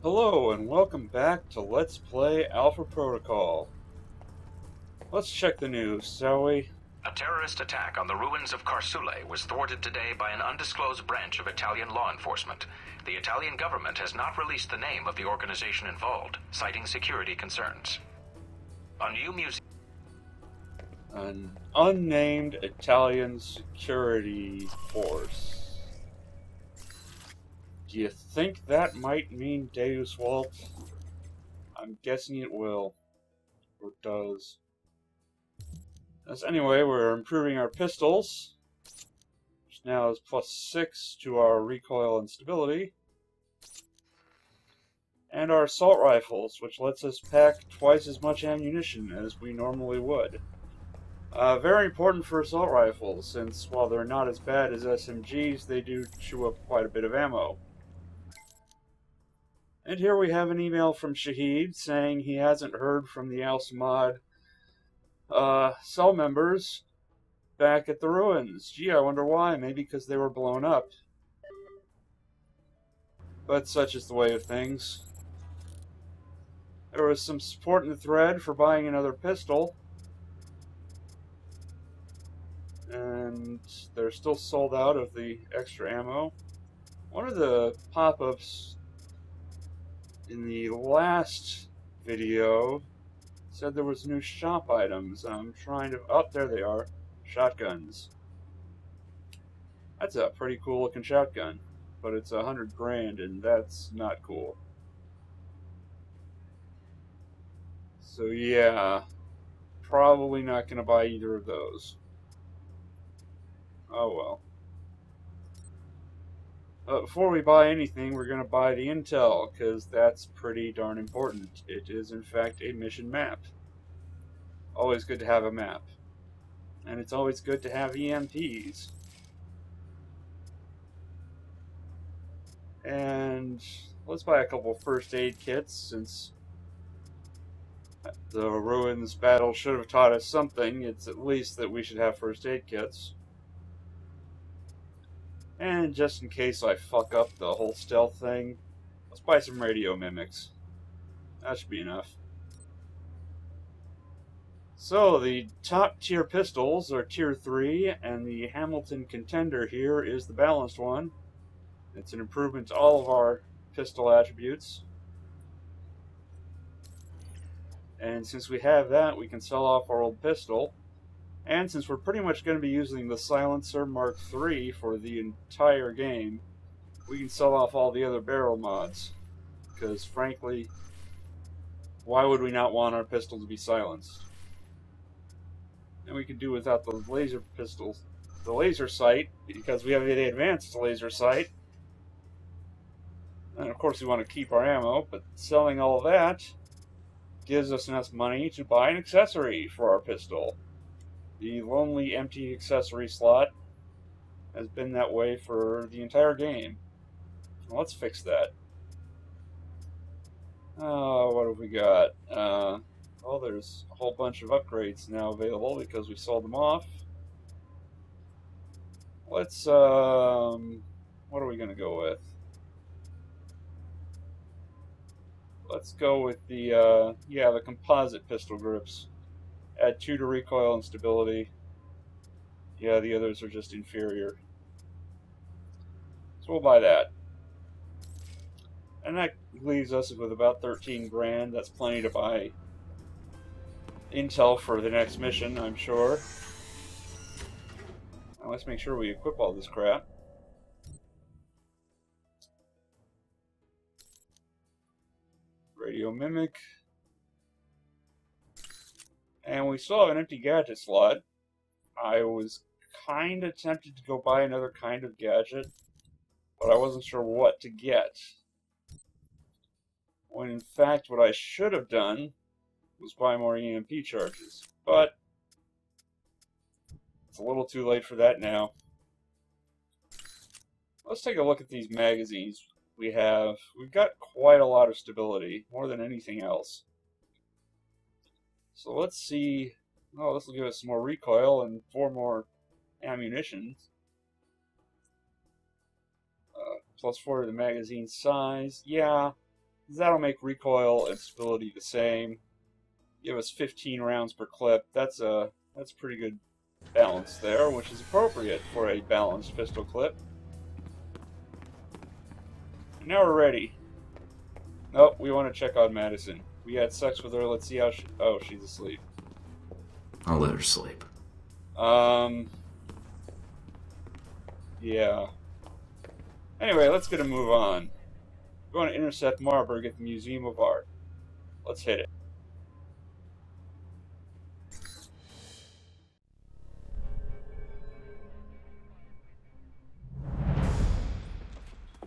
Hello and welcome back to Let's Play Alpha Protocol. Let's check the news, shall we? A terrorist attack on the ruins of Carsule was thwarted today by an undisclosed branch of Italian law enforcement. The Italian government has not released the name of the organization involved, citing security concerns. A new museum... An unnamed Italian security force. Do you think that might mean Deus Vult? I'm guessing it will. Or does. As anyway, we're improving our pistols, which now is +6 to our recoil and stability. And our assault rifles, which lets us pack twice as much ammunition as we normally would. Very important for assault rifles, since while they're not as bad as SMGs, they do chew up quite a bit of ammo. And here we have an email from Shahid saying he hasn't heard from the Al-Samad cell members back at the ruins. Gee, I wonder why. Maybe because they were blown up. But such is the way of things. There was some support in the thread for buying another pistol. And they're still sold out of the extra ammo. One of the pop-ups in the last video said there was new shop items. I'm trying to... Oh, there they are. Shotguns. That's a pretty cool looking shotgun. But it's 100 grand and that's not cool. So yeah, probably not going to buy either of those. Oh well. Before we buy anything, we're going to buy the intel, because that's pretty darn important. It is, in fact, a mission map. Always good to have a map. And it's always good to have EMPs. And let's buy a couple first aid kits, since the ruins battle should have taught us something. It's at least that we should have first aid kits. And just in case I fuck up the whole stealth thing, let's buy some radio mimics. That should be enough. So, the top tier pistols are tier 3, and the Hamilton Contender here is the balanced one. It's an improvement to all of our pistol attributes. And since we have that, we can sell off our old pistol. And since we're pretty much going to be using the Silencer Mark III for the entire game, we can sell off all the other barrel mods. Because, frankly, why would we not want our pistol to be silenced? And we can do without the laser pistols, the laser sight, because we have the advanced laser sight. And of course we want to keep our ammo, but selling all that gives us enough money to buy an accessory for our pistol. The lonely empty accessory slot has been that way for the entire game. Well, let's fix that. What have we got? Well, there's a whole bunch of upgrades now available because we sold them off. Let's, what are we going to go with? Let's go with the, yeah, the composite pistol grips. Add 2 to recoil and stability. Yeah, the others are just inferior. So we'll buy that. And that leaves us with about 13 grand. That's plenty to buy intel for the next mission, I'm sure. Now let's make sure we equip all this crap. Radio Mimic. And we still have an empty gadget slot. I was kind of tempted to go buy another kind of gadget, but I wasn't sure what to get. When in fact what I should have done was buy more EMP charges. But it's a little too late for that now. Let's take a look at these magazines we have. We've got quite a lot of stability, more than anything else. So let's see. Oh, this will give us some more recoil and 4 more ammunition. +4 to the magazine size. Yeah, That'll make recoil and stability the same. Give us 15 rounds per clip. That's pretty good balance there, which is appropriate for a balanced pistol clip. And now we're ready. Nope, we want to check on Madison. We had sex with her. Let's see how she... Oh, she's asleep. I'll let her sleep. Yeah. Anyway, let's get a move on. We're going to intercept Marburg at the Museum of Art. Let's hit it.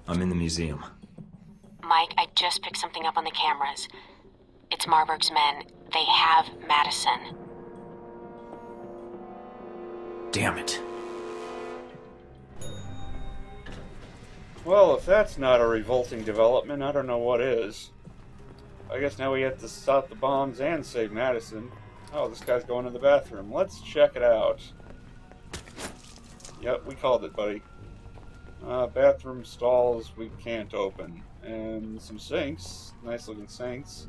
I'm in the museum. Mike, I just picked something up on the cameras. It's Marburg's men. They have Madison. Damn it. Well, if that's not a revolting development, I don't know what is. I guess now we have to stop the bombs and save Madison. Oh, this guy's going to the bathroom. Let's check it out. Yep, we called it, buddy. Bathroom stalls we can't open. And some sinks, nice looking sinks.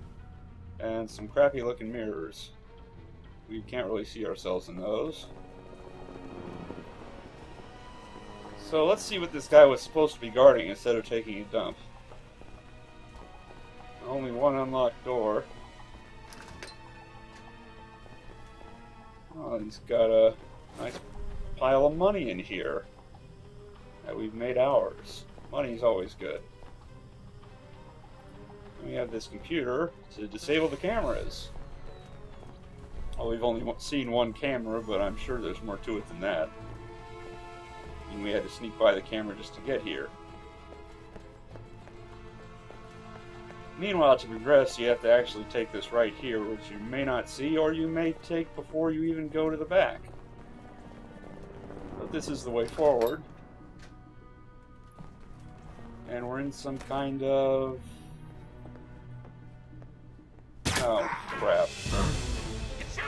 And some crappy looking mirrors. We can't really see ourselves in those. So let's see what this guy was supposed to be guarding instead of taking a dump. Only one unlocked door. Oh, he's got a nice pile of money in here that we've made ours. Money's always good. And we have this computer to disable the cameras. Well, we've only seen one camera, but I'm sure there's more to it than that. And we had to sneak by the camera just to get here. Meanwhile, to progress, you have to actually take this right here, which you may not see, or you may take before you even go to the back. But this is the way forward. And we're in some kind of... Oh, crap.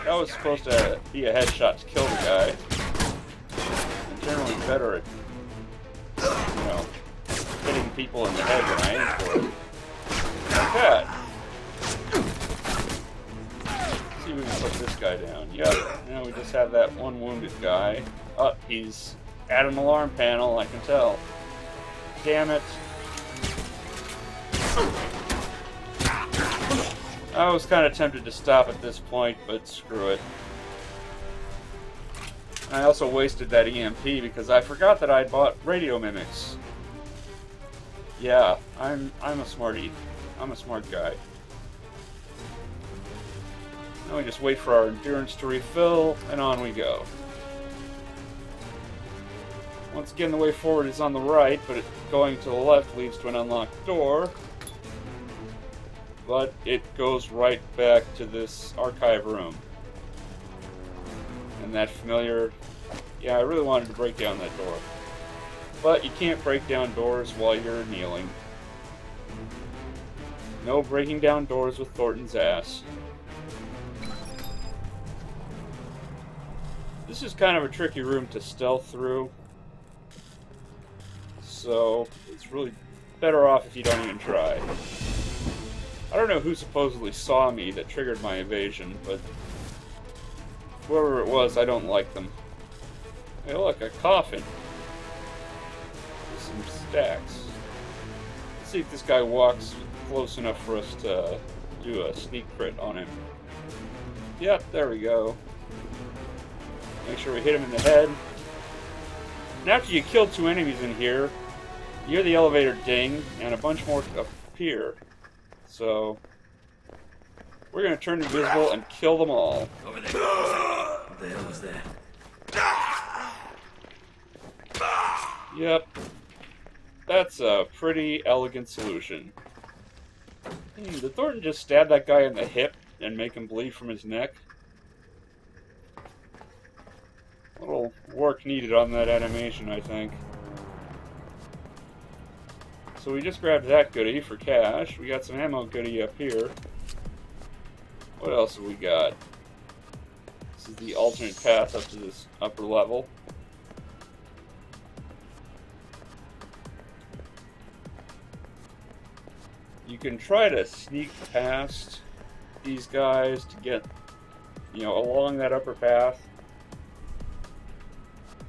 That was supposed to be a headshot to kill the guy. I'm generally better at, you know, hitting people in the head when I aim for it. Like that. Let's see if we can put this guy down. Yep. Now we just have that one wounded guy. Oh, he's at an alarm panel, I can tell. Damn it. I was kind of tempted to stop at this point, but screw it. I also wasted that EMP because I forgot that I'd bought radio mimics. Yeah, I'm a smarty. I'm a smart guy. Now we just wait for our endurance to refill, and on we go. Once again, the way forward is on the right, but going to the left leads to an unlocked door. But it goes right back to this archive room. And that familiar... Yeah, I really wanted to break down that door. But you can't break down doors while you're kneeling. No breaking down doors with Thornton's ass. This is kind of a tricky room to stealth through. So, it's really better off if you don't even try. I don't know who supposedly saw me that triggered my evasion, but whoever it was, I don't like them. Hey, look, a coffin. With some stacks. Let's see if this guy walks close enough for us to do a sneak crit on him. Yep, there we go. Make sure we hit him in the head. And after you kill 2 enemies in here, you hear the elevator ding, and a bunch more appear. So, we're going to turn invisible and kill them all. Over there. What the hell was that? Yep. That's a pretty elegant solution. Did Thornton just stab that guy in the hip and make him bleed from his neck? A little work needed on that animation, I think. So we just grabbed that goodie for cash. We got some ammo goodie up here. What else have we got? This is the alternate path up to this upper level. You you can try to sneak past these guys to get, you know, along that upper path,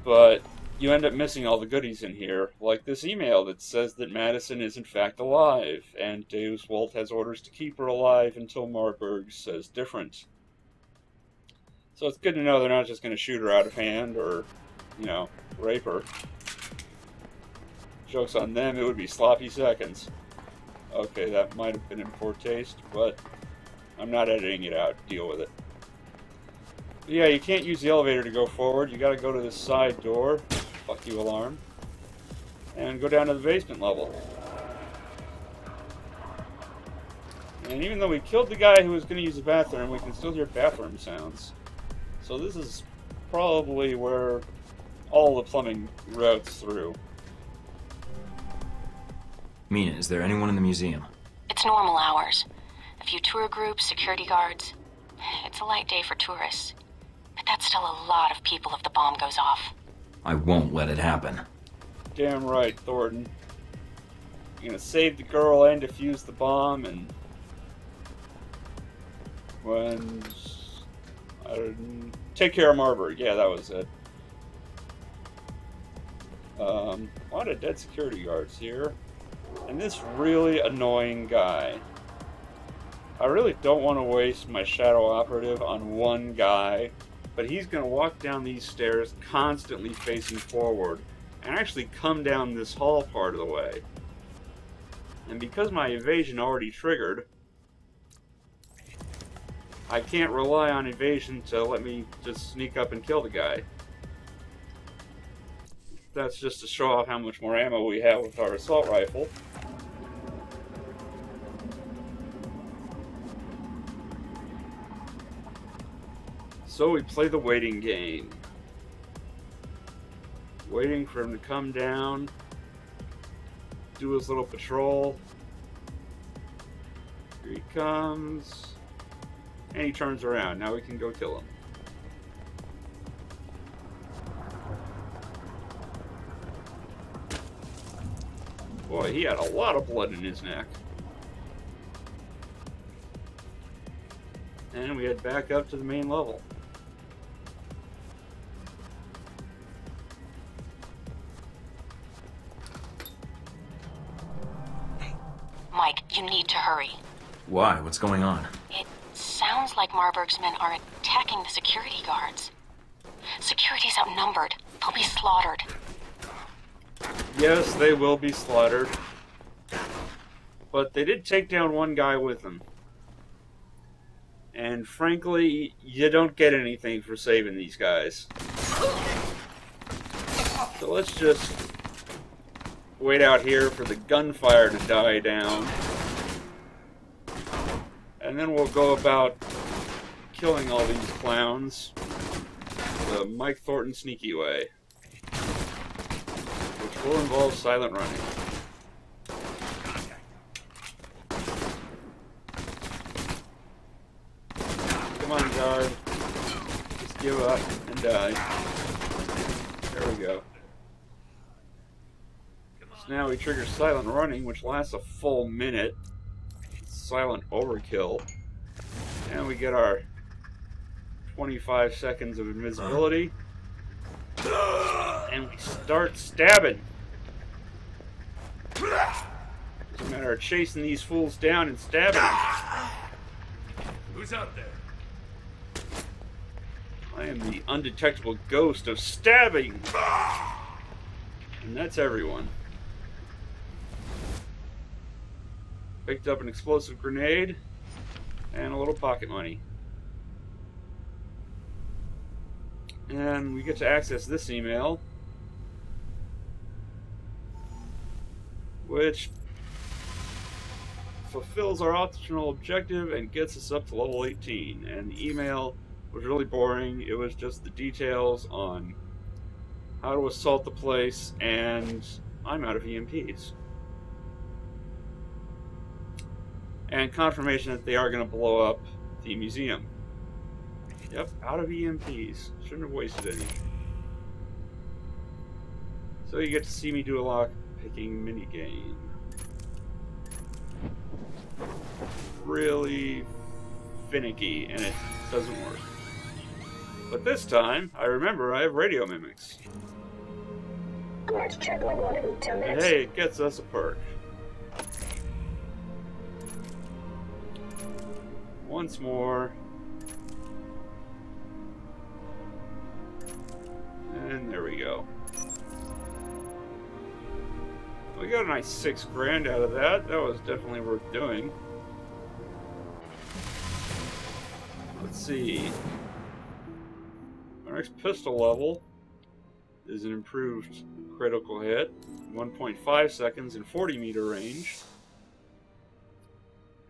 but you end up missing all the goodies in here, like this email that says that Madison is in fact alive, and Deus Vult has orders to keep her alive until Marburg says different. So it's good to know they're not just going to shoot her out of hand or, you know, rape her. Joke's on them, it would be sloppy seconds. Okay, that might have been in poor taste, but I'm not editing it out. Deal with it. But yeah, you can't use the elevator to go forward. You gotta go to this side door. Fuck you, alarm. And go down to the basement level. And even though we killed the guy who was gonna use the bathroom, we can still hear bathroom sounds. So this is probably where all the plumbing routes through. Mina, is there anyone in the museum? It's normal hours. A few tour groups, security guards. It's a light day for tourists. But that's still a lot of people if the bomb goes off. I won't let it happen. Damn right, Thornton. You're gonna save the girl and defuse the bomb, and when take care of Marburg. Yeah, that was it. A lot of dead security guards here, and this really annoying guy. I really don't want to waste my shadow operative on one guy, but he's going to walk down these stairs constantly facing forward and actually come down this hall part of the way. And because my evasion already triggered, I can't rely on evasion to let me just sneak up and kill the guy. That's just to show off how much more ammo we have with our assault rifle. So we play the waiting game. Waiting for him to come down, do his little patrol. Here he comes. And he turns around. Now we can go kill him. Boy, he had a lot of blood in his neck. And we head back up to the main level. Mike, you need to hurry. Why? What's going on? It sounds like Marburg's men are attacking the security guards. Security's outnumbered. They'll be slaughtered. Yes, they will be slaughtered. But they did take down one guy with them. And frankly, you don't get anything for saving these guys. So let's just wait out here for the gunfire to die down. And then we'll go about killing all these clowns the Mike Thornton sneaky way. Which will involve silent running. Come on, guard. Just give up and die. There we go. So now we trigger silent running, which lasts a full minute. Silent overkill. And we get our 25 seconds of invisibility. And we start stabbing. It's a matter of chasing these fools down and stabbing them. Who's out there? I am the undetectable ghost of stabbing. And that's everyone. Picked up an explosive grenade and a little pocket money. And we get to access this email, which fulfills our optional objective and gets us up to level 18. And the email was really boring. It was just the details on how to assault the place, and I'm out of EMPs. And confirmation that they are going to blow up the museum. Yep, out of EMPs. Shouldn't have wasted any. So you get to see me do a lock picking minigame. really finicky and it doesn't work. But this time, I remember I have radio mimics. Guards check level in 10 And minutes. hey, it gets us a perk. Once more. And there we go. We got a nice $6 grand out of that. That was definitely worth doing. Let's see. Our next pistol level is an improved critical hit, 1.5 seconds in 40-meter range.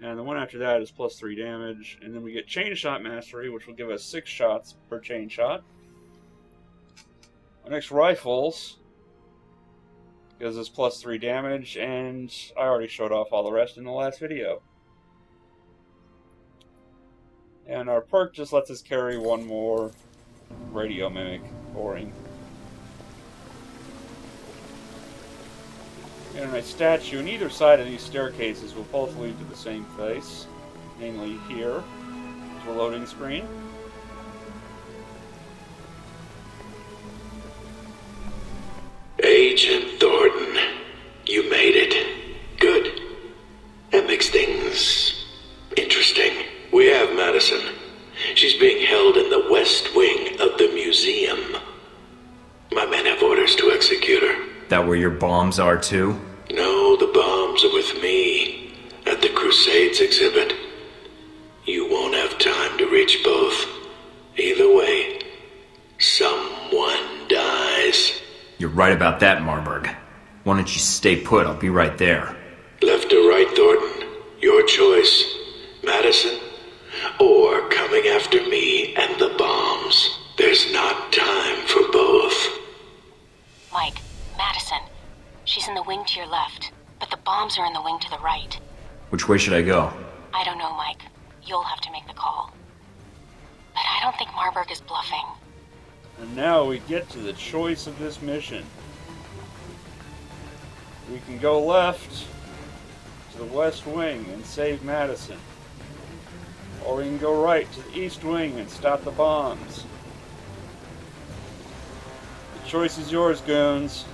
And the one after that is plus 3 damage. And then we get chain shot mastery, which will give us 6 shots per chain shot. Our next rifles gives us plus 3 damage, and I already showed off all the rest in the last video. And our perk just lets us carry one more radio mimic. Boring. And a statue, and either side of these staircases will both lead to the same place, namely here, to a loading screen. Agent Thornton, you made it. Good. That makes things interesting. We have Madison. She's being held in the west wing of the museum. My men have orders to execute her. That where your bombs are too? No, the bombs are with me at the Crusades exhibit. You won't have time to reach both. Either way, someone dies. You're right about that, Marburg. Why don't you stay put? I'll be right there. Left or right, Thornton? Your choice. Madison, or coming after me and the bombs. There's not time for both. Mike, Madison. She's in the wing to your left, but the bombs are in the wing to the right. Which way should I go? I don't know, Mike. You'll have to make the call. But I don't think Marburg is bluffing. And now we get to the choice of this mission. We can go left to the west wing and save Madison. Or we can go right to the east wing and stop the bombs. The choice is yours, goons.